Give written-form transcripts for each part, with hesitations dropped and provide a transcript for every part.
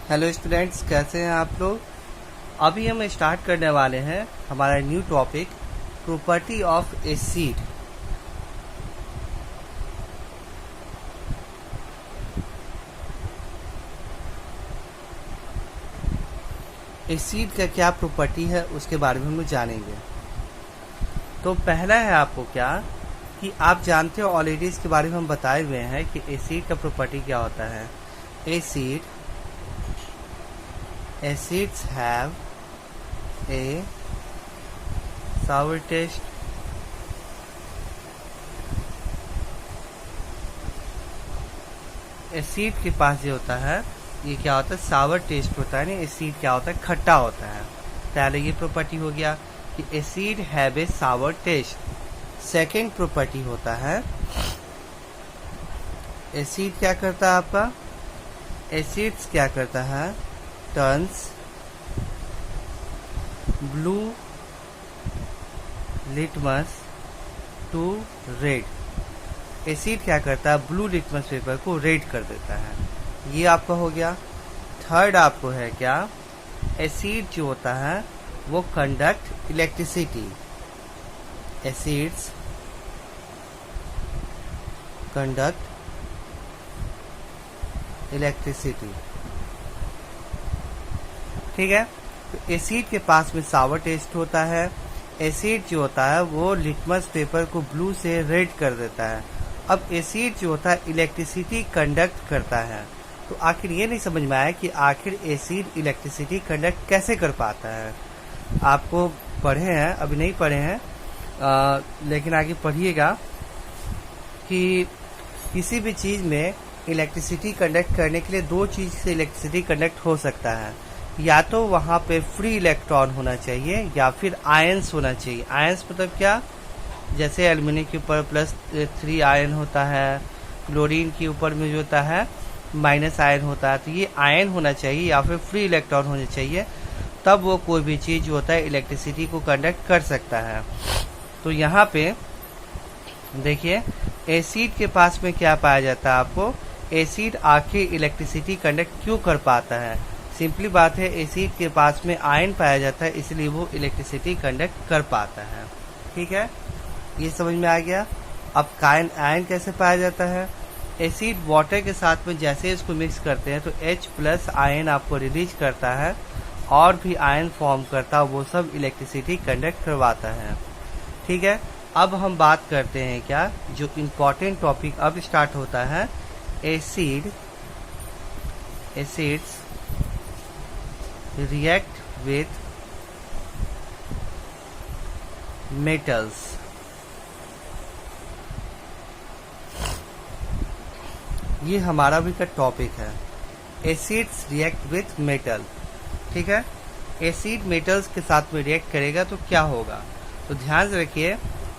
Hello students, कैसे हैं आप लोग। अभी हम स्टार्ट करने वाले हैं हमारा new topic property of acid. Acid का क्या प्रॉपर्टी है उसके बारे में हम जानेंगे। तो पहला है आपको क्या कि आप जानते हो, ऑलरेडी इसके बारे में हम बताए हुए हैं कि एसिड का प्रॉपर्टी क्या होता है। Acids have a sour taste, acid के पास जो होता है ये क्या होता है, सावर टेस्ट होता है। नहीं, एसिड क्या होता है, खट्टा होता है। पहले ये प्रॉपर्टी हो गया कि acid have a sour taste. Second property होता है, एसिड क्या करता है आपका, एसिड्स क्या करता है, turns blue litmus to red. Acid क्या करता है, ब्लू लिटमस पेपर को रेड कर देता है। ये आपका हो गया। थर्ड आपको है क्या, एसिड जो होता है वो conduct electricity. Acids conduct electricity, ठीक है। तो एसिड के पास में सावर टेस्ट होता है। एसिड जो होता है वो लिटमस पेपर को ब्लू से रेड कर देता है। अब एसिड जो होता है इलेक्ट्रिसिटी कंडक्ट करता है। तो आखिर ये नहीं समझ में आया कि आखिर एसिड इलेक्ट्रिसिटी कंडक्ट कैसे कर पाता है। आपको पढ़े हैं, अभी नहीं पढ़े हैं, लेकिन आगे पढ़िएगा कि किसी भी चीज़ में इलेक्ट्रिसिटी कंडक्ट करने के लिए दो चीज़ से इलेक्ट्रिसिटी कंडक्ट हो सकता है। या तो वहाँ पे फ्री इलेक्ट्रॉन होना चाहिए या फिर आयंस होना चाहिए। आयंस मतलब क्या, जैसे एल्यूमिनियम के ऊपर +3 आयन होता है, क्लोरीन के ऊपर में जो होता है माइनस आयन होता है। तो ये आयन होना चाहिए या फिर फ्री इलेक्ट्रॉन होने चाहिए, तब वो कोई भी चीज़ जो होता है इलेक्ट्रिसिटी को कंडक्ट कर सकता है। तो यहाँ पे देखिए, एसिड के पास में क्या पाया जाता है आपको, एसिड आखिर इलेक्ट्रिसिटी कंडक्ट क्यों कर पाता है। सिंपली बात है, एसिड के पास में आयन पाया जाता है, इसलिए वो इलेक्ट्रिसिटी कंडक्ट कर पाता है। ठीक है, ये समझ में आ गया। अब आयन कैसे पाया जाता है, एसिड वाटर के साथ में जैसे इसको मिक्स करते हैं तो H+ आयन आपको रिलीज करता है और भी आयन फॉर्म करता है, वो सब इलेक्ट्रिसिटी कंडक्ट करवाता है। ठीक है, अब हम बात करते हैं क्या, जो इम्पोर्टेंट टॉपिक अब स्टार्ट होता है, एसिड्स react with metals। ये हमारा भी का टॉपिक है, एसिड्स रिएक्ट विथ मेटल। ठीक है, एसिड मेटल्स के साथ में रिएक्ट करेगा तो क्या होगा। तो ध्यान से रखिए,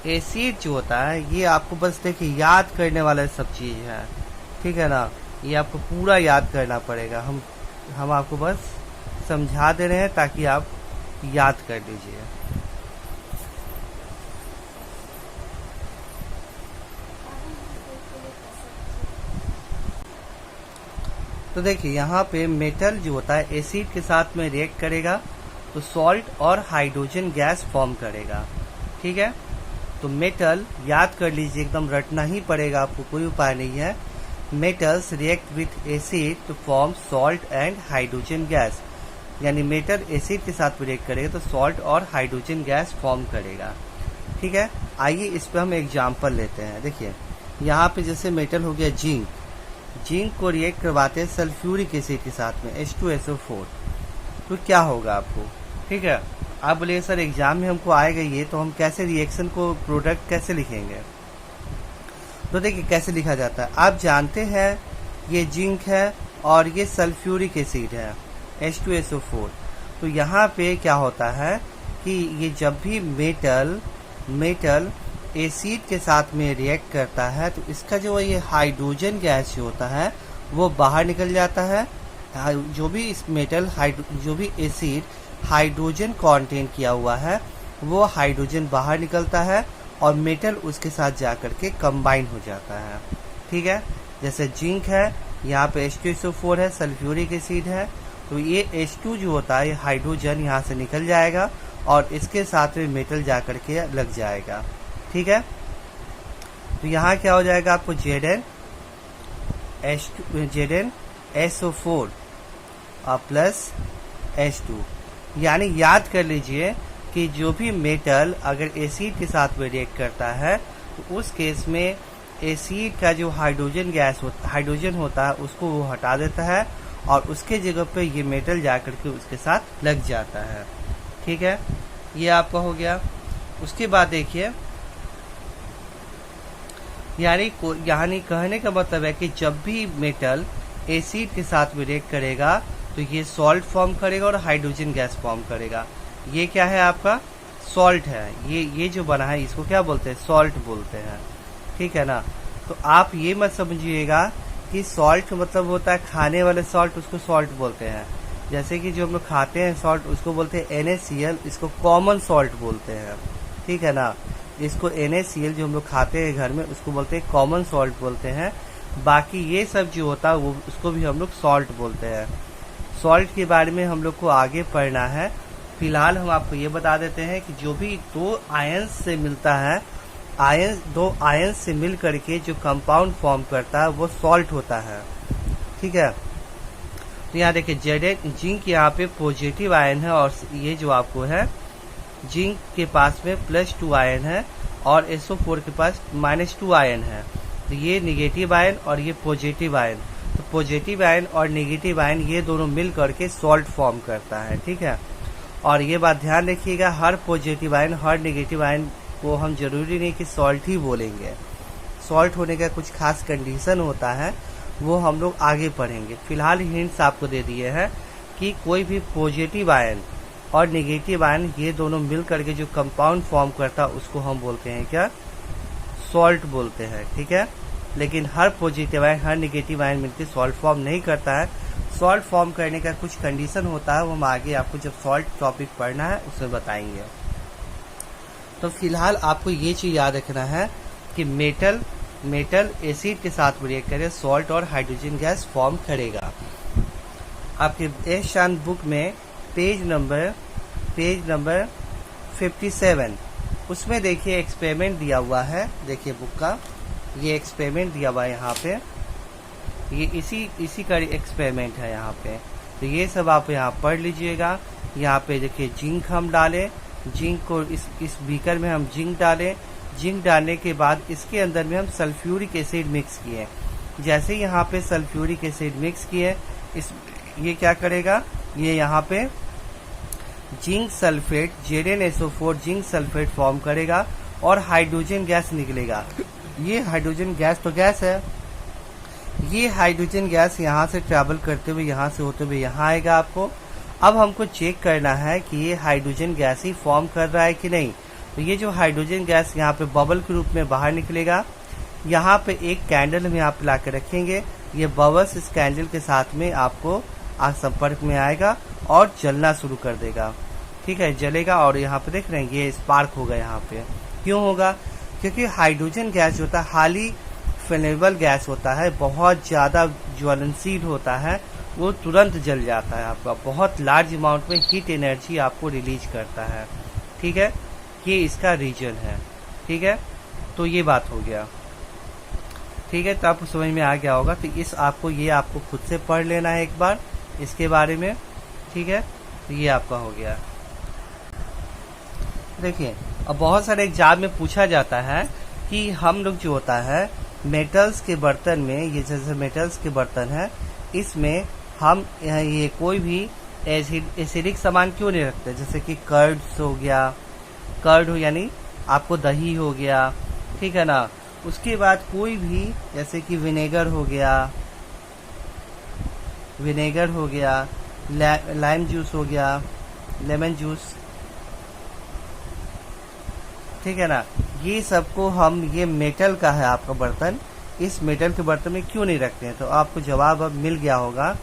एसिड जो होता है ये आपको बस देखिए याद करने वाला सब चीज़ है। ठीक है ना, ये आपको पूरा याद करना पड़ेगा। हम आपको बस समझा दे रहे हैं ताकि आप याद कर लीजिए। तो देखिए, यहाँ पे मेटल जो होता है एसिड के साथ में रिएक्ट करेगा तो सॉल्ट और हाइड्रोजन गैस फॉर्म करेगा। ठीक है, तो मेटल याद कर लीजिए, एकदम रटना ही पड़ेगा आपको, कोई उपाय नहीं है। Metals react with acid to form salt and hydrogen gas, यानी मेटल एसिड के साथ रिएक्ट करेगा तो सॉल्ट और हाइड्रोजन गैस फॉर्म करेगा। ठीक है, आइए इस पे हम एग्जांपल लेते हैं। देखिए, यहाँ पे जैसे मेटल हो गया जिंक, जिंक को रिएक्ट करवाते हैं सल्फ्यूरिक एसिड के साथ में H2SO4, तो क्या होगा आपको। ठीक है, आप बोलिए सर एग्जाम में हमको आएगा ये, तो हम कैसे रिएक्शन को प्रोडक्ट कैसे लिखेंगे। तो देखिए कैसे लिखा जाता है, आप जानते हैं ये जिंक है और ये सल्फ्यूरिक एसिड है H2SO4। तो यहाँ पे क्या होता है कि ये जब भी मेटल एसिड के साथ में रिएक्ट करता है तो इसका जो ये हाइड्रोजन गैस जो होता है वो बाहर निकल जाता है। जो भी इस जो भी एसिड हाइड्रोजन कंटेंट किया हुआ है वो हाइड्रोजन बाहर निकलता है और मेटल उसके साथ जाकर के कंबाइन हो जाता है। ठीक है, जैसे जिंक है, यहाँ पे H2SO4 है, सल्फ्यूरिक एसिड है तो ये H2 जो होता है, ये हाइड्रोजन यहाँ से निकल जाएगा और इसके साथ में मेटल जा करके लग जाएगा। ठीक है, तो यहाँ क्या हो जाएगा आपको ZnSO4 प्लस H2। यानी याद कर लीजिए कि जो भी मेटल अगर एसिड के साथ में रिएक्ट करता है तो उस केस में एसिड का जो हाइड्रोजन होता है उसको वो हटा देता है और उसके जगह पे ये मेटल जाकर के उसके साथ लग जाता है। ठीक है, ये आपका हो गया। उसके बाद देखिए, यानी कहने का मतलब है कि जब भी मेटल एसिड के साथ में रिएक्ट करेगा तो ये सॉल्ट फॉर्म करेगा और हाइड्रोजन गैस फॉर्म करेगा। ये क्या है आपका? सॉल्ट है। ये जो बना है इसको क्या बोलते हैं? सॉल्ट बोलते हैं। ठीक है ना। तो आप ये मत समझिएगा कि सॉल्ट मतलब होता है खाने वाले सॉल्ट, उसको सॉल्ट बोलते हैं। जैसे कि जो हम लोग खाते हैं सॉल्ट उसको बोलते हैं NaCl, इसको कॉमन सॉल्ट बोलते हैं। ठीक है ना। इसको NaCl जो हम लोग खाते हैं घर में उसको बोलते हैं कॉमन सॉल्ट बोलते हैं। बाकी ये सब जो होता है वो उसको भी हम लोग सॉल्ट बोलते हैं। सॉल्ट के बारे में हम लोग को आगे पढ़ना है। फिलहाल हम आपको ये बता देते हैं कि जो भी दो आयंस से मिलता है, दो आयंस से मिल करके जो कंपाउंड फॉर्म करता है वो सॉल्ट होता है। ठीक है, तो यहाँ देखिए जिंक यहाँ पे पॉजिटिव आयन है और ये जो आपको है जिंक के पास में +2 आयन है और SO4 के पास -2 आयन है। तो ये निगेटिव आयन और ये पॉजिटिव आयन, तो पॉजिटिव आयन और नेगेटिव आयन ये दोनों मिल करके सॉल्ट फॉर्म करता है। ठीक है, और ये बात ध्यान रखिएगा, हर पॉजिटिव आयन हर नेगेटिव आयन को हम जरूरी नहीं कि सॉल्ट ही बोलेंगे। सॉल्ट होने का कुछ खास कंडीशन होता है, वो हम लोग आगे पढ़ेंगे। फिलहाल हिंट्स आपको दे दिए हैं कि कोई भी पॉजिटिव आयन और नेगेटिव आयन ये दोनों मिल करके जो कंपाउंड फॉर्म करता है उसको हम बोलते हैं क्या? सॉल्ट बोलते हैं। ठीक है, लेकिन हर पॉजिटिव आयन हर नेगेटिव आयन मिलकर सॉल्ट फॉर्म नहीं करता है। सॉल्ट फॉर्म करने का कुछ कंडीशन होता है, वो हम आगे आपको जब सॉल्ट टॉपिक पढ़ना है उसमें बताएंगे। तो फिलहाल आपको ये चीज याद रखना है कि मेटल एसिड के साथ रिएक्ट करे सॉल्ट और हाइड्रोजन गैस फॉर्म करेगा। आपके एशान बुक में पेज नंबर 57 उसमें देखिए एक्सपेरिमेंट दिया हुआ है। देखिए बुक का ये एक्सपेरिमेंट दिया हुआ है यहाँ पे, ये इसी का एक्सपेरिमेंट है यहाँ पे। तो ये सब आप यहाँ पढ़ लीजिएगा। यहाँ पे देखिए जिंक हम डालें, जिंक को इस बीकर में हम जिंक डालें, जिंक डालने के बाद इसके अंदर में हम सल्फ्यूरिक एसिड मिक्स किए। जैसे यहाँ पे सल्फ्यूरिक एसिड मिक्स किए, ये क्या करेगा? ये यहाँ पे zinc sulphate ZnSO4 zinc sulphate form करेगा और हाइड्रोजन गैस निकलेगा। ये हाइड्रोजन गैस तो गैस है, ये हाइड्रोजन गैस यहाँ से ट्रैवल करते हुए यहाँ से होते हुए यहाँ आएगा आपको। अब हमको चेक करना है कि ये हाइड्रोजन गैस ही फॉर्म कर रहा है कि नहीं। तो ये जो हाइड्रोजन गैस यहाँ पे बबल के रूप में बाहर निकलेगा। यहाँ पे एक कैंडल में आप ला के रखेंगे, ये बबल्स इस कैंडल के साथ में आपको संपर्क में आएगा और जलना शुरू कर देगा। ठीक है, जलेगा और यहाँ पे देख रहे हैं ये स्पार्क होगा यहाँ पे। क्यों होगा? क्योंकि हाइड्रोजन गैस जो होता है हाईली फ्लेमेबल गैस होता है, बहुत ज्यादा ज्वलनशील होता है, वो तुरंत जल जाता है आपका, बहुत लार्ज अमाउंट में हीट एनर्जी आपको रिलीज करता है। ठीक है, ये इसका रीजन है। ठीक है, तो ये बात हो गया। ठीक है, तो आपको समझ में आ गया होगा। तो ये आपको खुद से पढ़ लेना है एक बार इसके बारे में। ठीक है, तो ये आपका हो गया। देखिए, अब बहुत सारे एग्जाम में पूछा जाता है कि हम लोग जो होता है मेटल्स के बर्तन में, ये जैसे मेटल्स के बर्तन है, इसमें हम ये कोई भी एसिडिक सामान क्यों नहीं रखते? जैसे कि कर्ड्स हो गया, कर्ड हो यानी आपको दही हो गया। ठीक है ना। उसके बाद कोई भी जैसे कि विनेगर हो गया, लाइम जूस हो गया, लेमन जूस। ठीक है ना। ये सबको हम, ये मेटल का है आपका बर्तन, इस मेटल के बर्तन में क्यों नहीं रखते हैं? तो आपको जवाब अब मिल गया होगा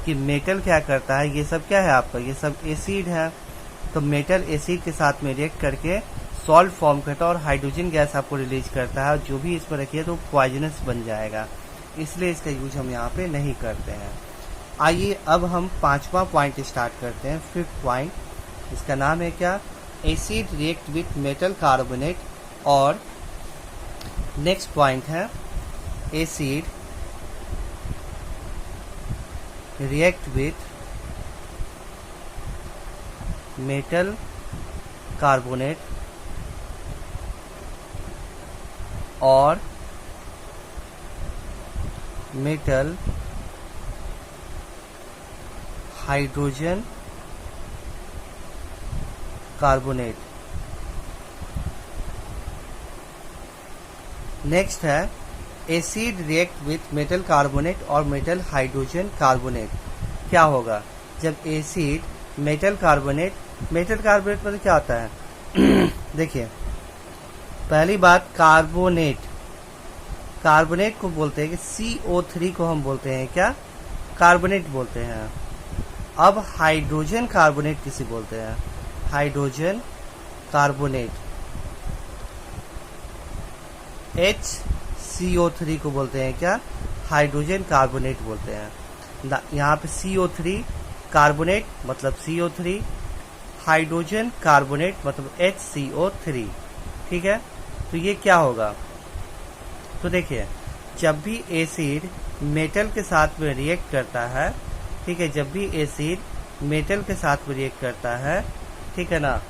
कि मेटल क्या करता है। ये सब क्या है आपका? ये सब एसिड है। तो मेटल एसिड के साथ में रिएक्ट करके सॉल्ट फॉर्म करता है और हाइड्रोजन गैस आपको रिलीज करता है। जो भी इसमें रखिए तो पॉइजनस बन जाएगा, इसलिए इसका यूज हम यहाँ पे नहीं करते हैं। आइए अब हम पांचवा पॉइंट स्टार्ट करते हैं, फिफ्थ पॉइंट। इसका नाम है क्या? Acid react with metal carbonate. और नेक्स्ट पॉइंट है acid react with metal carbonate और मेटल हाइड्रोजन कार्बोनेट। नेक्स्ट है acid react with metal carbonate और मेटल हाइड्रोजन कार्बोनेट। क्या होगा जब एसिड मेटल कार्बोनेट मतलब क्या होता है? देखिए, पहली बात कार्बोनेट को बोलते हैं कि CO3 को हम बोलते हैं क्या? कार्बोनेट बोलते हैं। अब हाइड्रोजन कार्बोनेट किसे बोलते हैं? हाइड्रोजन कार्बोनेट HCO3 को बोलते हैं क्या? हाइड्रोजन कार्बोनेट बोलते हैं। यहाँ पे CO3 कार्बोनेट मतलब CO3, हाइड्रोजन कार्बोनेट मतलब HCO3। ठीक है, तो ये क्या होगा? तो देखिए, जब भी एसिड मेटल के साथ में रिएक्ट करता है, ठीक है, जब भी एसिड मेटल के साथ में रिएक्ट करता है, ठीक है ना,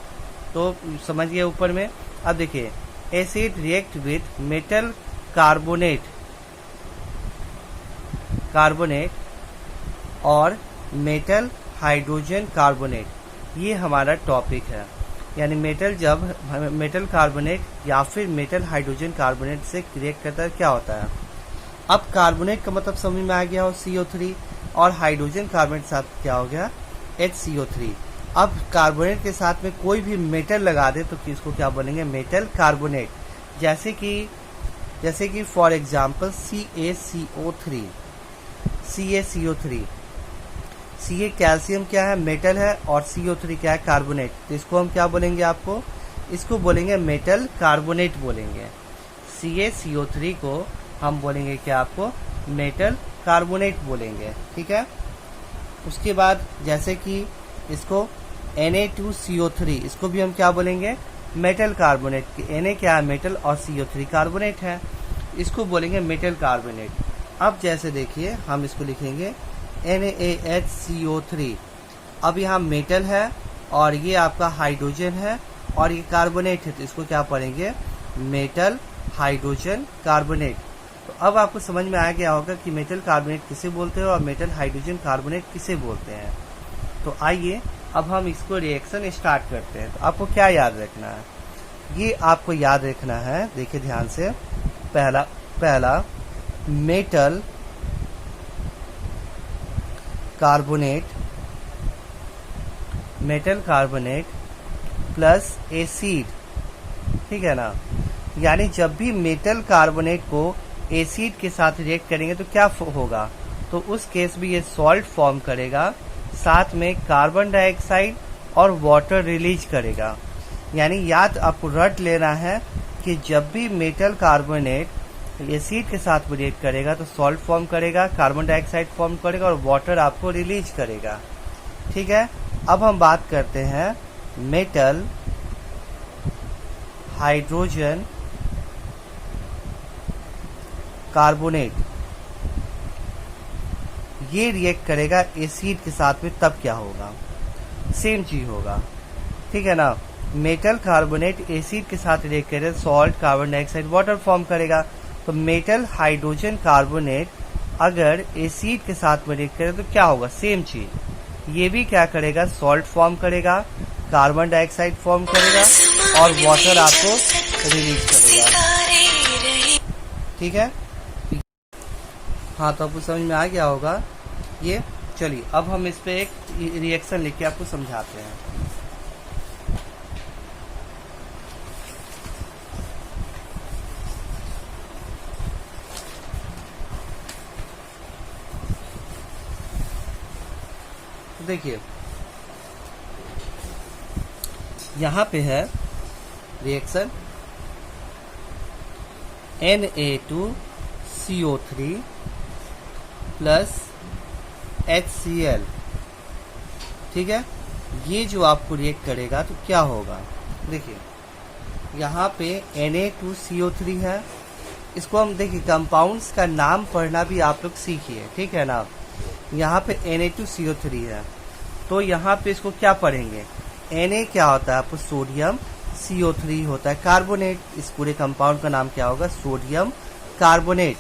तो समझिए ऊपर में। अब देखिए, acid react with metal carbonate और मेटल हाइड्रोजन कार्बोनेट, ये हमारा टॉपिक है। यानी मेटल कार्बोनेट या फिर मेटल हाइड्रोजन कार्बोनेट से रिएक्ट करता है, क्या होता है? अब कार्बोनेट का मतलब समझ में आ गया हो, CO3, और हाइड्रोजन कार्बोनेट के साथ क्या हो गया? HCO3। अब कार्बोनेट के साथ में कोई भी मेटल लगा दे तो इसको क्या बोलेंगे? Metal carbonate. जैसे कि for example CaCO3। Ca calcium क्या है? मेटल है, और CO3 क्या है? कार्बोनेट। तो इसको हम क्या बोलेंगे? इसको बोलेंगे मेटल कार्बोनेट बोलेंगे। CaCO3 को हम बोलेंगे क्या? आपको मेटल कार्बोनेट बोलेंगे। ठीक है, उसके बाद जैसे कि इसको Na2CO3, इसको भी हम क्या बोलेंगे? Metal carbonate. Na क्या है? मेटल, और CO3 कार्बोनेट है, इसको बोलेंगे मेटल कार्बोनेट। अब जैसे देखिए, हम इसको लिखेंगे NaHCO3। अब यहाँ मेटल है और ये आपका हाइड्रोजन है और ये कार्बोनेट है, तो इसको क्या पढ़ेंगे? Metal hydrogen carbonate. तो अब आपको समझ में आ गया होगा कि मेटल कार्बोनेट किसे बोलते हैं और मेटल हाइड्रोजन कार्बोनेट किसे बोलते हैं। तो आइए अब हम इसको रिएक्शन स्टार्ट करते हैं। तो आपको क्या याद रखना है? ये आपको याद रखना है, देखिए ध्यान से। पहला मेटल कार्बोनेट प्लस एसिड, ठीक है ना। यानी जब भी मेटल कार्बोनेट को एसिड के साथ रिएक्ट करेंगे तो क्या होगा? तो उस केस में ये सॉल्ट फॉर्म करेगा, साथ में कार्बन डाइऑक्साइड और वाटर रिलीज करेगा। यानी याद आपको रट लेना है कि जब भी मेटल कार्बोनेट एसिड के साथ रिएक्ट करेगा तो सॉल्ट फॉर्म करेगा, कार्बन डाइऑक्साइड फॉर्म करेगा और वाटर आपको रिलीज करेगा। ठीक है, अब हम बात करते हैं मेटल हाइड्रोजन कार्बोनेट। ये रिएक्ट करेगा एसिड के साथ में, तब क्या होगा? सेम चीज होगा, ठीक है ना। मेटल कार्बोनेट एसिड के साथ रिएक्ट करेगा, salt, carbon dioxide, water form करेगा। तो मेटल हाइड्रोजन कार्बोनेट अगर एसिड के साथ में रिएक्ट करे तो क्या होगा? सेम चीज। ये भी क्या करेगा? सॉल्ट फॉर्म करेगा, कार्बन डाइऑक्साइड फॉर्म करेगा और वाटर आपको रिलीज करेगा। ठीक है, हाँ, तो आपको समझ में आ गया होगा ये। चलिए अब हम इस पे एक रिएक्शन लिख के आपको समझाते हैं। तो देखिए, यहाँ पे है रिएक्शन Na2CO3 प्लस HCl, ठीक है। ये जो आपको रिएक्ट करेगा तो क्या होगा, देखिए यहाँ पे Na2CO3 है। इसको हम देखिए कंपाउंड्स का नाम पढ़ना भी आप लोग सीखिए, ठीक है ना। यहाँ पे Na2CO3 है, तो यहाँ पे इसको क्या पढ़ेंगे, Na क्या होता है आपको, सोडियम, CO3 होता है कार्बोनेट। इस पूरे कंपाउंड का नाम क्या होगा, सोडियम कार्बोनेट।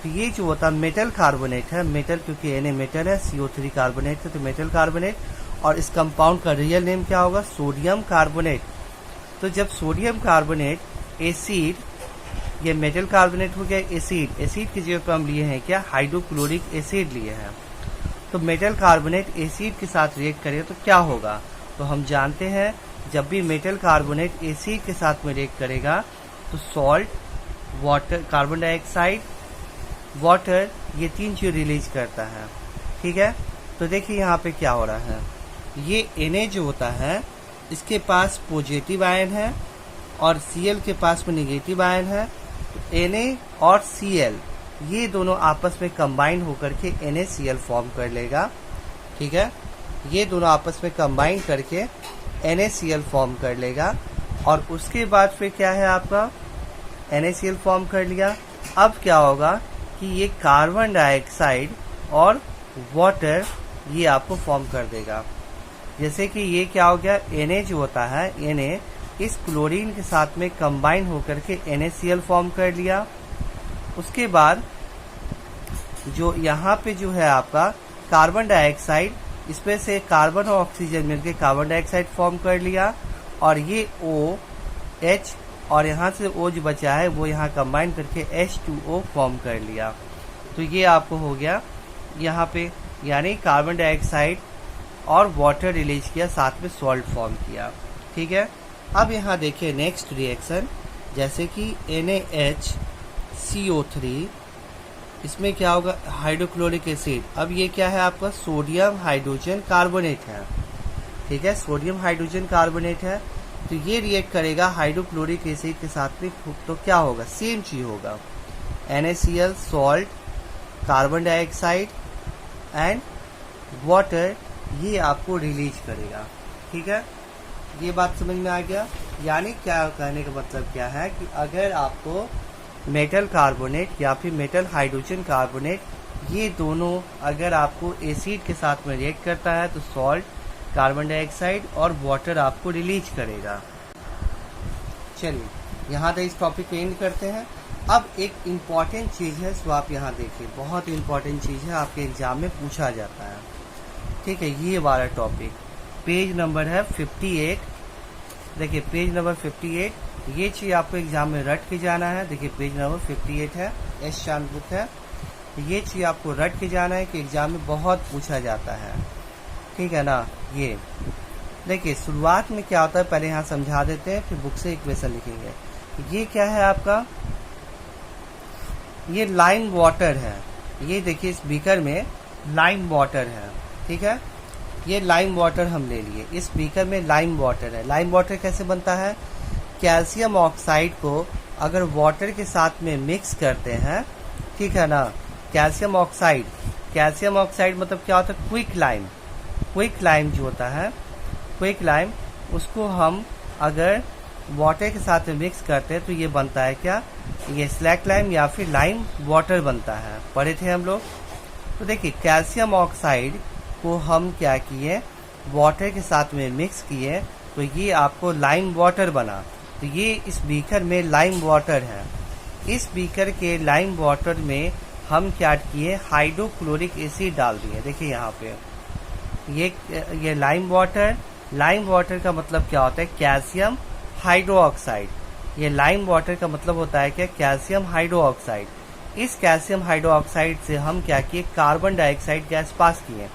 तो ये जो होता है मेटल कार्बोनेट है, मेटल क्योंकि Na मेटल है, CO3 कार्बोनेट है, तो मेटल कार्बोनेट। और इस कंपाउंड का रियल नेम क्या होगा, सोडियम कार्बोनेट। तो जब सोडियम कार्बोनेट एसिड, ये मेटल कार्बोनेट हो गया एसिड, एसिड की जगह पर हम लिए हैं क्या, हाइड्रोक्लोरिक एसिड लिए हैं। तो मेटल कार्बोनेट एसिड के साथ रिएक्ट करेगा तो क्या होगा, तो हम जानते हैं जब भी मेटल कार्बोनेट एसिड के साथ में रिएक्ट करेगा तो salt, water, carbon dioxide, water, ये 3 चीज रिलीज करता है, ठीक है। तो देखिए यहाँ पे क्या हो रहा है, ये Na जो होता है इसके पास पॉजिटिव आयन है और Cl के पास में नेगेटिव आयन है। तो Na और Cl ये दोनों आपस में कंबाइन होकर के NaCl फॉर्म कर लेगा, ठीक है। ये दोनों आपस में कंबाइन करके NaCl फॉर्म कर लेगा। और उसके बाद फिर क्या है आपका, NaCl फॉर्म कर लिया। अब क्या होगा कि ये कार्बन डाइऑक्साइड और वाटर ये आपको फॉर्म कर देगा। जैसे कि ये क्या हो गया, Na जो होता है, Na इस क्लोरीन के साथ में कंबाइन होकर के NaCl फॉर्म कर लिया। उसके बाद जो यहाँ पे जो है आपका कार्बन डाइऑक्साइड, इसमें से कार्बन और ऑक्सीजन मिलकर कार्बन डाइऑक्साइड फॉर्म कर लिया। और ये OH और यहाँ से O जो बचा है वो यहाँ कंबाइन करके H2O फॉर्म कर लिया। तो ये आपको हो गया यहाँ पे, यानी कार्बन डाइऑक्साइड और वाटर रिलीज किया, साथ में सॉल्ट फॉर्म किया, ठीक है। अब यहाँ देखिए नेक्स्ट रिएक्शन, जैसे कि NaHCO3, इसमें क्या होगा, हाइड्रोक्लोरिक एसिड। अब ये क्या है आपका, सोडियम हाइड्रोजन कार्बोनेट है, ठीक है, सोडियम हाइड्रोजन कार्बोनेट है। तो ये रिएक्ट करेगा हाइड्रोक्लोरिक एसिड के साथ में, तो क्या होगा, सेम चीज होगा, NaCl, salt, carbon dioxide and water, ये आपको रिलीज करेगा, ठीक है। ये बात समझ में आ गया। यानी क्या कहने का मतलब क्या है कि अगर आपको मेटल कार्बोनेट या फिर मेटल हाइड्रोजन कार्बोनेट, ये दोनों अगर आपको एसिड के साथ में रिएक्ट करता है तो सॉल्ट, कार्बन डाइऑक्साइड और वाटर आपको रिलीज करेगा। चलिए यहाँ तक इस टॉपिक को एंड करते हैं। अब एक इम्पॉर्टेंट चीज़ है, सो आप यहाँ देखिए, बहुत इम्पॉर्टेंट चीज़ है, आपके एग्जाम में पूछा जाता है, ठीक है। ये वाला टॉपिक पेज नंबर है 58, देखिए पेज नंबर 58, ये चीज़ आपको एग्जाम में रट के जाना है। देखिए पेज नंबर 58 है, एस चांद बुक है। ये चीज़ आपको रट के जाना है कि एग्जाम में बहुत पूछा जाता है, ठीक है ना। ये देखिए शुरुआत में क्या होता है, पहले यहाँ समझा देते हैं, फिर बुक से इक्वेशन लिखेंगे। ये क्या है आपका, ये लाइम वाटर है। ये देखिए इस बीकर में लाइम वाटर है, ठीक है। ये लाइम वाटर हम ले लिए, इस बीकर में लाइम वाटर है। लाइम वाटर कैसे बनता है, कैल्शियम ऑक्साइड को अगर वाटर के साथ में मिक्स करते हैं, ठीक है ना, कैल्शियम ऑक्साइड मतलब क्या होता है, क्विक लाइम जो होता है, क्विक लाइम, उसको हम अगर वाटर के साथ में मिक्स करते हैं तो ये बनता है क्या, ये स्लैक लाइम या फिर लाइम वाटर बनता है, पढ़े थे हम लोग। तो देखिए कैल्शियम ऑक्साइड को हम क्या किए, वाटर के साथ में मिक्स किए, तो ये आपको लाइम वाटर बना। तो ये इस बीकर में लाइम वाटर है। इस बीकर के लाइम वाटर में हम क्या किए, हाइड्रोक्लोरिक एसिड डाल दिए। देखिए यहाँ पे ये लाइम वाटर का मतलब क्या होता है, कैल्शियम हाइड्रोक्साइड। ये लाइम वाटर का मतलब होता है क्या, कैल्शियम हाइड्रोक्साइड। इस कैल्शियम हाइड्रोक्साइड से हम क्या किए, कार्बन डाइऑक्साइड गैस पास किए।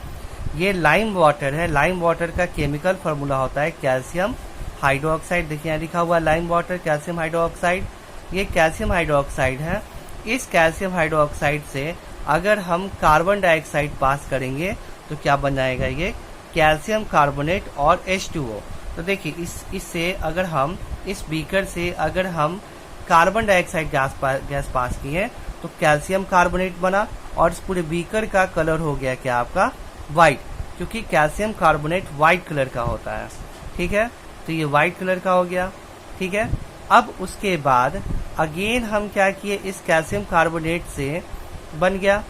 ये लाइम वाटर है, लाइम वाटर का केमिकल फार्मूला होता है कैल्शियम हाइड्रोक्साइड। देखिए यहाँ लिखा हुआ लाइम वाटर, कैल्शियम हाइड्रोक्साइड। ये कैल्शियम हाइड्रोक्साइड है। इस कैल्शियम हाइड्रोक्साइड से अगर हम कार्बन डाइऑक्साइड पास करेंगे तो क्या बन जाएगा, ये कैल्शियम कार्बोनेट और H2O। तो देखिए इससे अगर हम इस बीकर से अगर हम कार्बन डाइऑक्साइड गैस पास की है, तो कैल्शियम कार्बोनेट बना और इस पूरे बीकर का कलर हो गया क्या आपका व्हाइट, क्योंकि कैल्शियम कार्बोनेट व्हाइट कलर का होता है। ठीक है, तो ये व्हाइट कलर का हो गया। ठीक है, अब उसके बाद अगेन हम क्या किए, इस कैल्शियम कार्बोनेट से बन गया,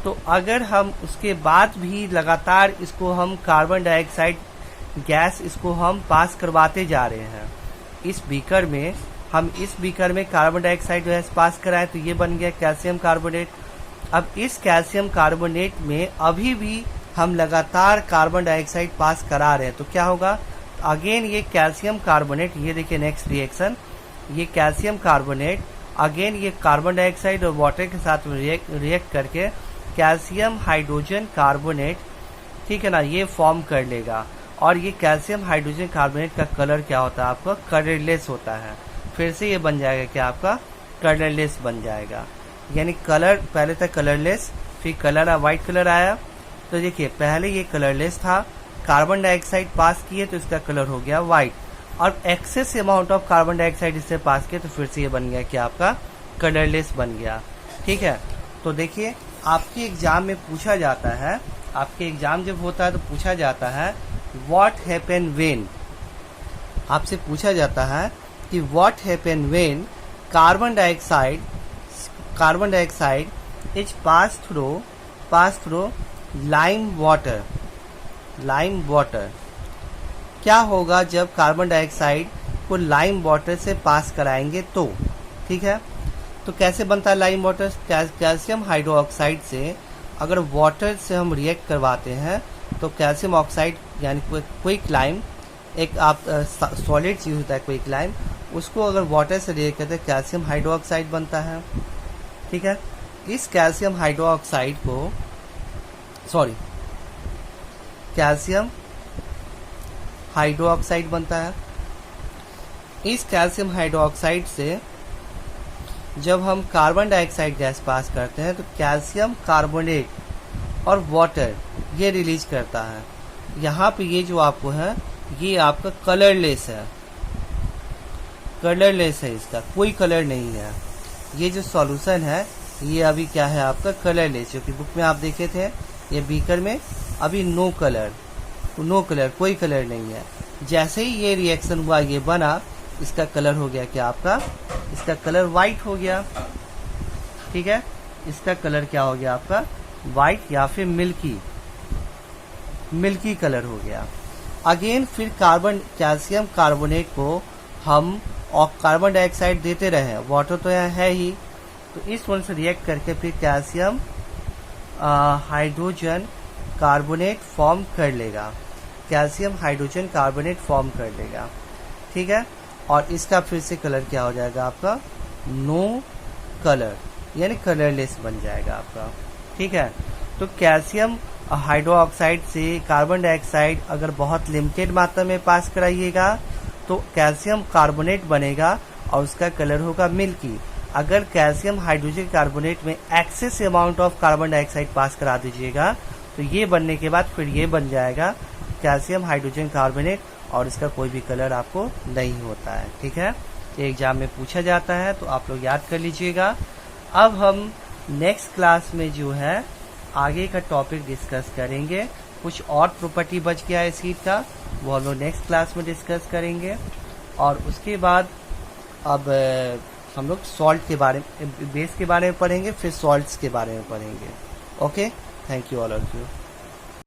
तो अगर हम उसके बाद भी लगातार इसको हम कार्बन डाइऑक्साइड गैस इसको हम पास करवाते जा रहे हैं इस बीकर में, हम इस बीकर में कार्बन डाइऑक्साइड गैस पास कराएं, तो ये बन गया कैल्शियम कार्बोनेट। अब इस कैल्शियम कार्बोनेट में अभी भी हम लगातार कार्बन डाइऑक्साइड पास करा रहे हैं, तो क्या होगा, अगेन ये कैल्शियम कार्बोनेट, ये देखिए नेक्स्ट रिएक्शन, ये कैल्शियम कार्बोनेट अगेन ये कार्बन डाइऑक्साइड और वाटर के साथ रिएक्ट करके कैल्शियम हाइड्रोजन कार्बोनेट, ठीक है ना, ये फॉर्म कर लेगा। और ये कैल्शियम हाइड्रोजन कार्बोनेट का कलर क्या होता है आपका कलरलेस होता है। फिर से ये बन जाएगा क्या आपका कलरलेस बन जाएगा, यानी कलर पहले था कलरलेस, फिर कलर व्हाइट कलर आया। तो देखिए पहले ये कलरलेस था, कार्बन डाइऑक्साइड पास किए तो इसका कलर हो गया व्हाइट, और access amount of carbon dioxide इससे पास किए तो फिर से ये बन गया क्या आपका कलरलेस बन गया। ठीक है, तो देखिए आपके एग्जाम में पूछा जाता है, आपके एग्जाम जब होता है तो पूछा जाता है व्हाट हैपन व्हेन, आपसे पूछा जाता है कि what happen when carbon dioxide is pass through lime water, क्या होगा जब कार्बन डाइऑक्साइड को लाइम वाटर से पास कराएंगे तो। ठीक है, तो कैसे बनता है लाइम वाटर, कैल्शियम हाइड्रोक्साइड से अगर वाटर से हम रिएक्ट करवाते हैं तो कैल्शियम ऑक्साइड यानी क्विक लाइम, एक आप सॉलिड चीज होता है क्विक लाइम, उसको अगर वाटर से रिएक्ट करते हैं कैल्शियम हाइड्रोक्साइड बनता है। ठीक है, इस कैल्शियम हाइड्रोक्साइड को कैल्शियम हाइड्रोक्साइड बनता है। इस कैल्शियम हाइड्रोक्साइड से जब हम कार्बन डाइऑक्साइड गैस पास करते हैं तो कैल्शियम कार्बोनेट और वाटर ये रिलीज करता है। यहाँ पे ये जो आपको है ये आपका कलरलेस है, इसका कोई कलर नहीं है। ये जो सॉल्यूशन है ये अभी क्या है आपका कलरलेस, जो कि बुक में आप देखे थे ये बीकर में अभी नो कलर कोई कलर नहीं है। जैसे ही ये रिएक्शन हुआ ये बना, इसका कलर हो गया क्या आपका, इसका कलर व्हाइट हो गया। ठीक है, इसका कलर क्या हो गया आपका व्हाइट या फिर मिल्की कलर हो गया। अगेन फिर कैल्शियम कार्बोनेट को हम कार्बन डाइऑक्साइड देते रहे, वाटर तो यहाँ है ही, तो इस वन से रिएक्ट करके फिर कैल्शियम हाइड्रोजन कार्बोनेट फॉर्म कर लेगा, ठीक है, और इसका फिर से कलर क्या हो जाएगा आपका नो कलर, यानी कलरलेस बन जाएगा आपका। ठीक है, तो कैल्शियम हाइड्रोक्साइड से कार्बन डाइऑक्साइड अगर बहुत लिमिटेड मात्रा में पास कराइएगा तो कैल्शियम कार्बोनेट बनेगा और उसका कलर होगा मिल्की। अगर कैल्शियम हाइड्रोजन कार्बोनेट में excess amount of carbon dioxide pass करा दीजिएगा तो ये बनने के बाद फिर ये बन जाएगा कैल्शियम हाइड्रोजन कार्बोनेट और इसका कोई भी कलर आपको नहीं होता है। ठीक है, ये एग्जाम में पूछा जाता है तो आप लोग याद कर लीजिएगा। अब हम नेक्स्ट क्लास में जो है आगे का टॉपिक डिस्कस करेंगे, कुछ और प्रॉपर्टी बच गया है एसिड का, वो हम लोग नेक्स्ट क्लास में डिस्कस करेंगे। और उसके बाद अब हम लोग सॉल्ट के बारे में, बेस के बारे में पढ़ेंगे, फिर सॉल्ट्स के बारे में पढ़ेंगे। Okay, thank you all of you.